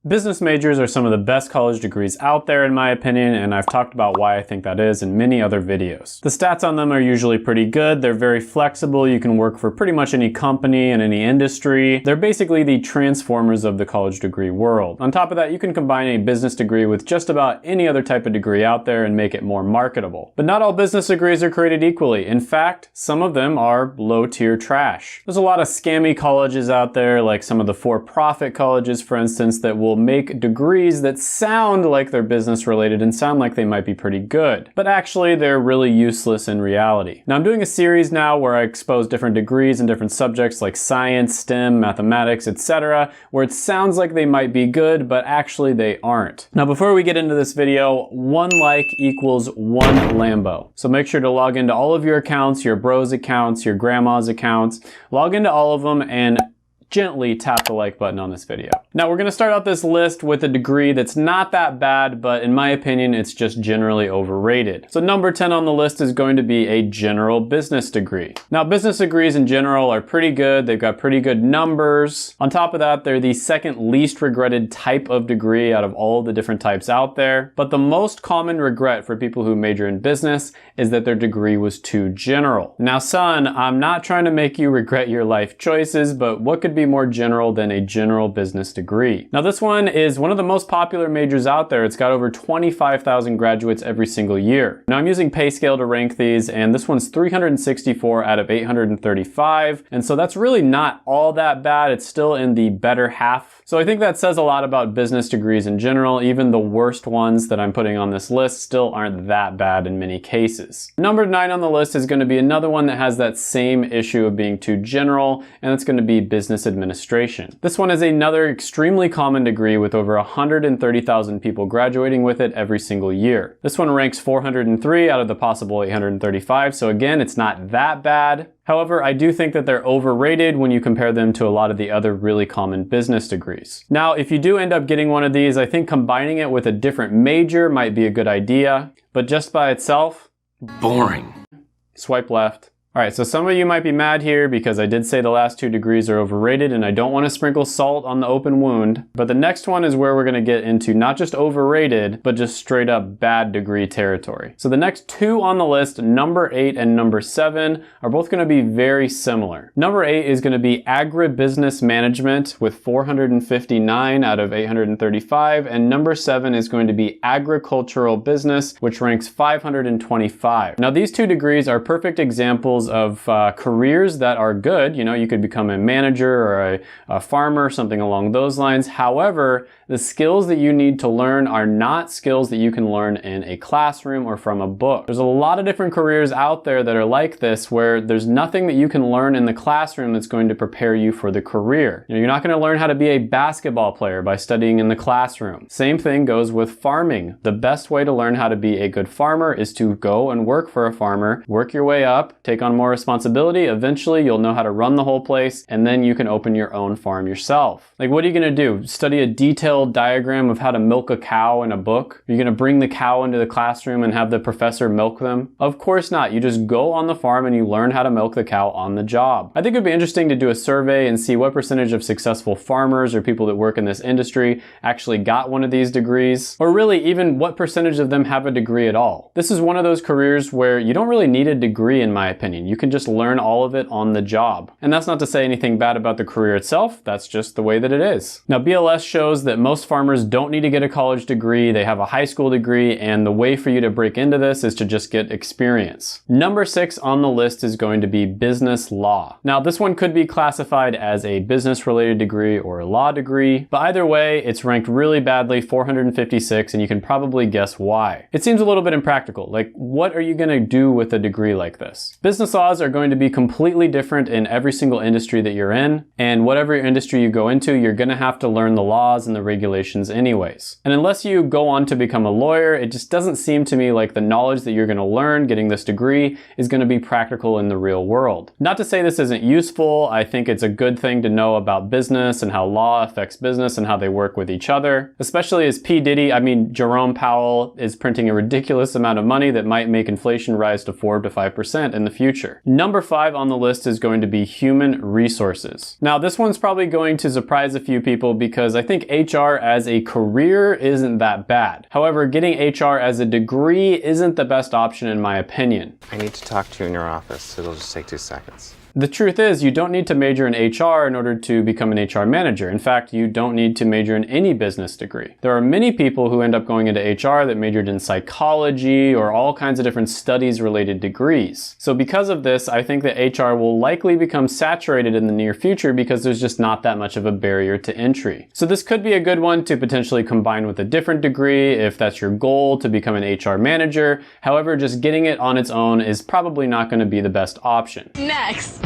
Business majors are some of the best college degrees out there in my opinion, and I've talked about why I think that is in many other videos. The stats on them are usually pretty good. They're very flexible. You can work for pretty much any company and any industry. They're basically the transformers of the college degree world. On top of that, you can combine a business degree with just about any other type of degree out there and make it more marketable. But not all business degrees are created equally. In fact, some of them are low-tier trash. There's a lot of scammy colleges out there, like some of the for-profit colleges, for instance, that will make degrees that sound like they're business related and sound like they might be pretty good, but actually they're really useless in reality. Now I'm doing a series now where I expose different degrees in different subjects like science, STEM, mathematics, etc., where it sounds like they might be good, but actually they aren't. Now before we get into this video, one like equals one Lambo. So make sure to log into all of your accounts, your bro's accounts, your grandma's accounts, log into all of them and gently tap the like button on this video. Now we're gonna start out this list with a degree that's not that bad, but in my opinion, it's just generally overrated. So number 10 on the list is going to be a general business degree. Now business degrees in general are pretty good. They've got pretty good numbers. On top of that, they're the second least regretted type of degree out of all the different types out there. But the most common regret for people who major in business is that their degree was too general. Now son, I'm not trying to make you regret your life choices, but what could be more general than a general business degree? Now this one is one of the most popular majors out there. It's got over 25,000 graduates every single year. Now I'm using payscale to rank these, and this one's 364 out of 835, and so that's really not all that bad. It's still in the better half. So I think that says a lot about business degrees in general. Even the worst ones that I'm putting on this list still aren't that bad in many cases. Number 9 on the list is going to be another one that has that same issue of being too general, and it's going to be business administration. This one is another extremely common degree with over 130,000 people graduating with it every single year. This one ranks 403 out of the possible 835, so again, it's not that bad. However, I do think that they're overrated when you compare them to a lot of the other really common business degrees. Now, if you do end up getting one of these, I think combining it with a different major might be a good idea, but just by itself, boring. Swipe left. All right, so some of you might be mad here because I did say the last two degrees are overrated and I don't want to sprinkle salt on the open wound. But the next one is where we're going to get into not just overrated, but just straight up bad degree territory. So the next two on the list, number 8 and number 7, are both going to be very similar. Number 8 is going to be agribusiness management with 459 out of 835, and number 7 is going to be agricultural business, which ranks 525. Now these two degrees are perfect examples of careers that are good. You know, you could become a manager or a farmer, something along those lines. However, the skills that you need to learn are not skills that you can learn in a classroom or from a book. There's a lot of different careers out there that are like this, where there's nothing that you can learn in the classroom that's going to prepare you for the career. You know, you're not going to learn how to be a basketball player by studying in the classroom. Same thing goes with farming. The best way to learn how to be a good farmer is to go and work for a farmer, work your way up, take on more responsibility. Eventually you'll know how to run the whole place, and then you can open your own farm yourself. Like, what are you going to do? Study a detailed diagram of how to milk a cow in a book? Are you going to bring the cow into the classroom and have the professor milk them? Of course not. You just go on the farm and you learn how to milk the cow on the job. I think it'd be interesting to do a survey and see what percentage of successful farmers or people that work in this industry actually got one of these degrees, or really even what percentage of them have a degree at all. This is one of those careers where you don't really need a degree, in my opinion. You can just learn all of it on the job. And that's not to say anything bad about the career itself. That's just the way that it is. Now, BLS shows that most farmers don't need to get a college degree. They have a high school degree, and the way for you to break into this is to just get experience. Number 6 on the list is going to be business law. Now, this one could be classified as a business-related degree or a law degree, but either way, it's ranked really badly, 456, and you can probably guess why. It seems a little bit impractical. Like, what are you going to do with a degree like this? Business laws are going to be completely different in every single industry that you're in, and whatever industry you go into, you're going to have to learn the laws and the regulations anyways. And unless you go on to become a lawyer, it just doesn't seem to me like the knowledge that you're going to learn getting this degree is going to be practical in the real world. Not to say this isn't useful. I think it's a good thing to know about business and how law affects business and how they work with each other, especially as Jerome Powell is printing a ridiculous amount of money that might make inflation rise to 4 to 5% in the future. future. Number 5 on the list is going to be human resources. Now, this one's probably going to surprise a few people because I think HR as a career isn't that bad. However, getting HR as a degree isn't the best option in my opinion. I need to talk to you in your office. It'll just take 2 seconds. The truth is, you don't need to major in HR in order to become an HR manager. In fact, you don't need to major in any business degree. There are many people who end up going into HR that majored in psychology or all kinds of different studies-related degrees. So because of this, I think that HR will likely become saturated in the near future because there's just not that much of a barrier to entry. So this could be a good one to potentially combine with a different degree if that's your goal to become an HR manager. However, just getting it on its own is probably not going to be the best option. Next.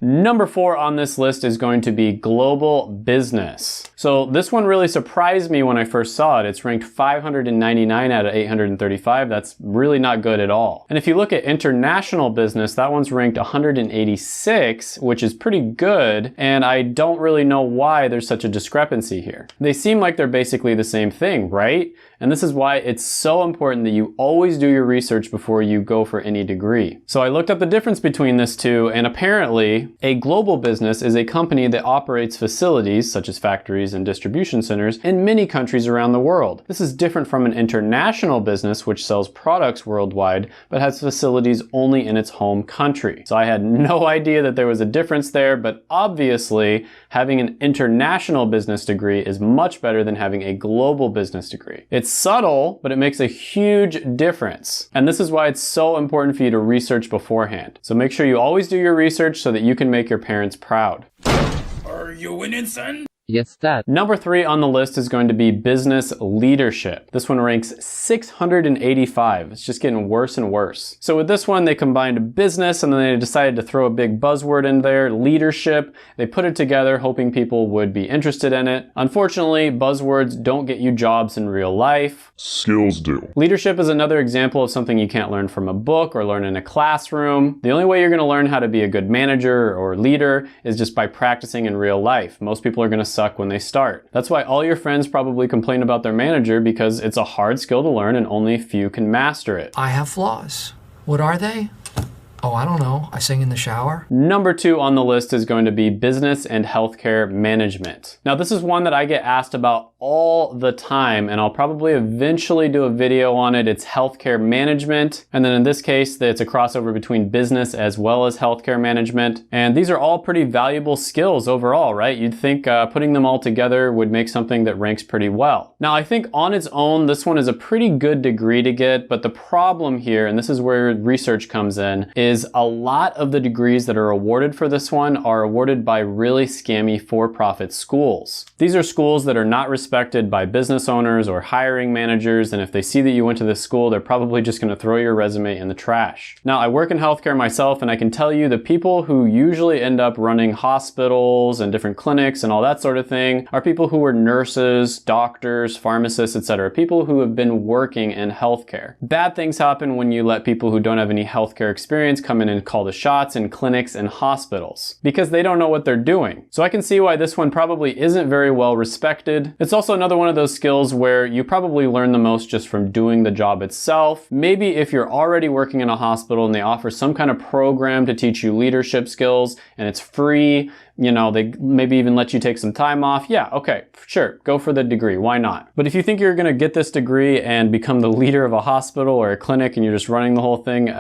Number 4 on this list is going to be global business. So this one really surprised me when I first saw it. It's ranked 599 out of 835. That's really not good at all. And if you look at international business, that one's ranked 186, which is pretty good. And I don't really know why there's such a discrepancy here. They seem like they're basically the same thing, right? And this is why it's so important that you always do your research before you go for any degree. So I looked up the difference between this two, and apparently a global business is a company that operates facilities such as factories and distribution centers in many countries around the world. This is different from an international business which sells products worldwide but has facilities only in its home country. So I had no idea that there was a difference there, but obviously having an international business degree is much better than having a global business degree. It's subtle, but it makes a huge difference. And this is why it's so important for you to research beforehand. So make sure you always do your research so that you can make your parents proud. Are you winning, son? Yes, Dad. Number 3 on the list is going to be business leadership. This one ranks 685. It's just getting worse and worse. So with this one, they combined business and then they decided to throw a big buzzword in there, leadership. They put it together hoping people would be interested in it. Unfortunately, buzzwords don't get you jobs in real life. Skills do. Leadership is another example of something you can't learn from a book or learn in a classroom. The only way you're going to learn how to be a good manager or leader is just by practicing in real life. Most people are going to suck when they start. That's why all your friends probably complain about their manager, because it's a hard skill to learn and only a few can master it. I have flaws. What are they? Oh, I don't know. I sing in the shower. Number 2 on the list is going to be business and healthcare management. Now, this is one that I get asked about all the time, and I'll probably eventually do a video on it. It's healthcare management. And then in this case, it's a crossover between business as well as healthcare management. And these are all pretty valuable skills overall, right? You'd think putting them all together would make something that ranks pretty well. Now, I think on its own, this one is a pretty good degree to get, but the problem here, and this is where research comes in, is a lot of the degrees that are awarded for this one are awarded by really scammy for-profit schools. These are schools that are not respected by business owners or hiring managers, and if they see that you went to this school, they're probably just going to throw your resume in the trash. Now, I work in healthcare myself, and I can tell you the people who usually end up running hospitals and different clinics and all that sort of thing are people who are nurses, doctors, pharmacists, etc. People who have been working in healthcare. Bad things happen when you let people who don't have any healthcare experience come in and call the shots in clinics and hospitals because they don't know what they're doing. So I can see why this one probably isn't very well respected. It's also another one of those skills where you probably learn the most just from doing the job itself. Maybe if you're already working in a hospital and they offer some kind of program to teach you leadership skills and it's free, you know, they maybe even let you take some time off. Yeah, okay, sure, go for the degree. Why not? But if you think you're gonna get this degree and become the leader of a hospital or a clinic and you're just running the whole thing,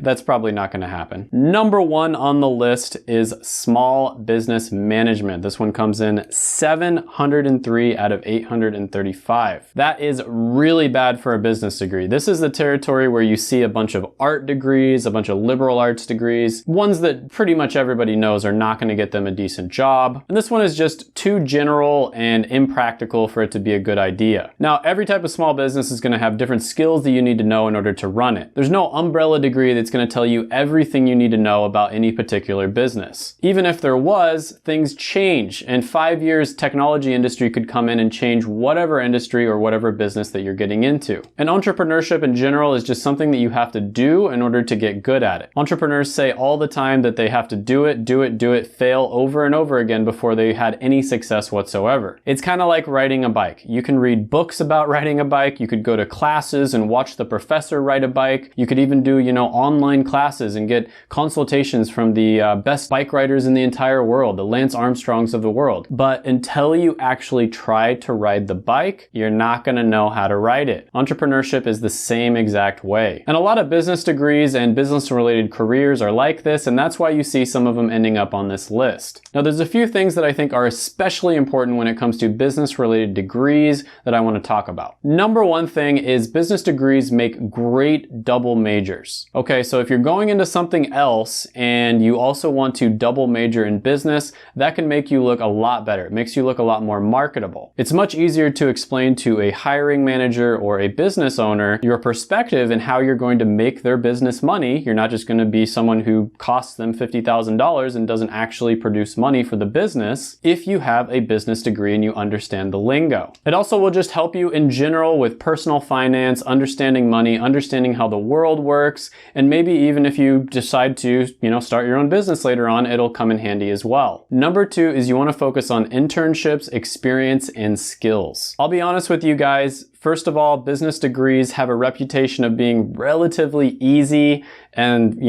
that's probably not gonna happen. Number 1 on the list is small business management. This one comes in 703 out of 835. That is really bad for a business degree. This is the territory where you see a bunch of art degrees, a bunch of liberal arts degrees, ones that pretty much everybody knows are not going to get them a decent job. And this one is just too general and impractical for it to be a good idea. Now, every type of small business is going to have different skills that you need to know in order to run it. There's no umbrella degree that's going to tell you everything you need to know about any particular business. Even if there was, things change. In 5 years, technology industry could come in and change whatever industry or whatever business that you're getting into. And entrepreneurship in general is just something that you have to do in order to get good at it. Entrepreneurs say all the time that they have to do it into it fail over and over again before they had any success whatsoever. It's kind of like riding a bike. You can read books about riding a bike. You could go to classes and watch the professor ride a bike. You could even do, online classes and get consultations from the best bike riders in the entire world, the Lance Armstrongs of the world. But until you actually try to ride the bike, you're not going to know how to ride it. Entrepreneurship is the same exact way. And a lot of business degrees and business-related careers are like this, and that's why you see some of them ending up on this list. Now, there's a few things that I think are especially important when it comes to business-related degrees that I want to talk about. Number one thing is business degrees make great double majors. Okay, so if you're going into something else and you also want to double major in business, that can make you look a lot better. It makes you look a lot more marketable. It's much easier to explain to a hiring manager or a business owner your perspective and how you're going to make their business money. You're not just going to be someone who costs them $50,000 and doesn't actually produce money for the business if you have a business degree and you understand the lingo. It also will just help you in general with personal finance, understanding money, understanding how the world works, and maybe even if you decide to, start your own business later on, it'll come in handy as well. Number two is you want to focus on internships, experience, and skills. I'll be honest with you guys. First of all, business degrees have a reputation of being relatively easy, and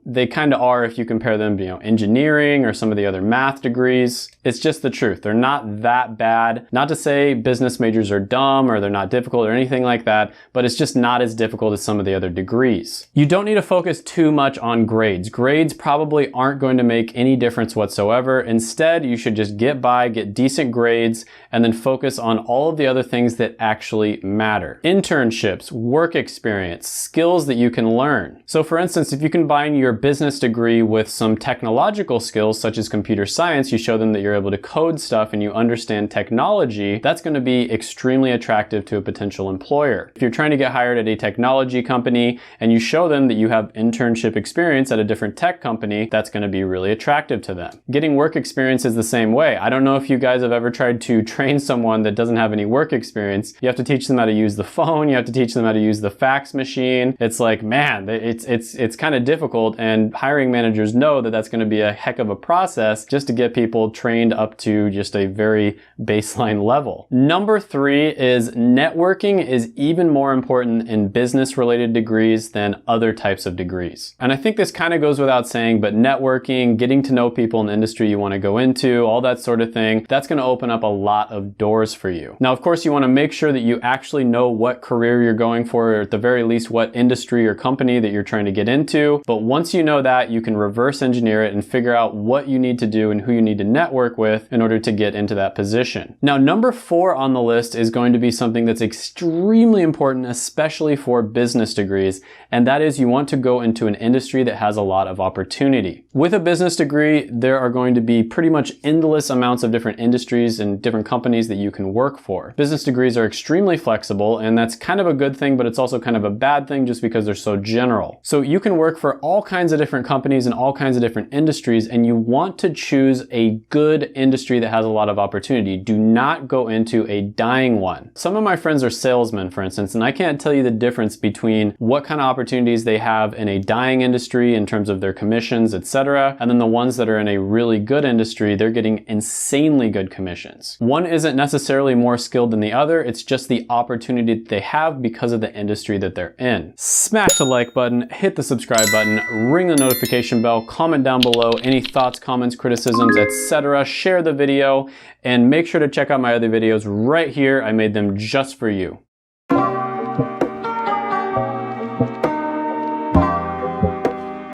they kind of are if you compare them to engineering or some of the other math degrees. It's just the truth. They're not that bad. Not to say business majors are dumb or they're not difficult or anything like that, but it's just not as difficult as some of the other degrees. You don't need to focus too much on grades. Grades probably aren't going to make any difference whatsoever. Instead, you should just get by, get decent grades, and then focus on all of the other things that actually matter. Internships, work experience, skills that you can learn. So for instance, if you combine your business degree with some technological skills such as computer science, you show them that you're able to code stuff and you understand technology, that's going to be extremely attractive to a potential employer. If you're trying to get hired at a technology company and you show them that you have internship experience at a different tech company, that's going to be really attractive to them. Getting work experience is the same way. I don't know if you guys have ever tried to train someone that doesn't have any work experience. You have to teach them how to use the phone. You have to teach them how to use the fax machine. It's like, man, it's kind of difficult, and hiring managers know that that's going to be a heck of a process just to get people trained up to just a very baseline level. Number three is networking is even more important in business-related degrees than other types of degrees. And I think this kind of goes without saying, but networking, getting to know people in the industry you want to go into, all that sort of thing, that's going to open up a lot of doors for you. Now, of course, you want to make sure that you actually know what career you're going for, or at the very least what industry or company that you're trying to get into. But once you know that, you can reverse engineer it and figure out what you need to do and who you need to network with in order to get into that position. Now, number four on the list is going to be something that's extremely important, especially for business degrees, and that is you want to go into an industry that has a lot of opportunity. With a business degree, there are going to be pretty much endless amounts of different industries and different companies that you can work for. Business degrees are extremely flexible, and that's kind of a good thing, but it's also kind of a bad thing just because they're so general. So you can work for all kinds of different companies and all kinds of different industries, and you want to choose a good industry that has a lot of opportunity. Do not go into a dying one. Some of my friends are salesmen, for instance, and I can't tell you the difference between what kind of opportunities they have in a dying industry in terms of their commissions, etc., and then the ones that are in a really good industry, they're getting insanely good commissions. One isn't necessarily more skilled than the other, it's just the opportunity that they have because of the industry that they're in. Smash the like button, hit the subscribe button, ring the notification bell, comment down below any thoughts, comments, criticisms, etc. Share the video, and make sure to check out my other videos right here. I made them just for you.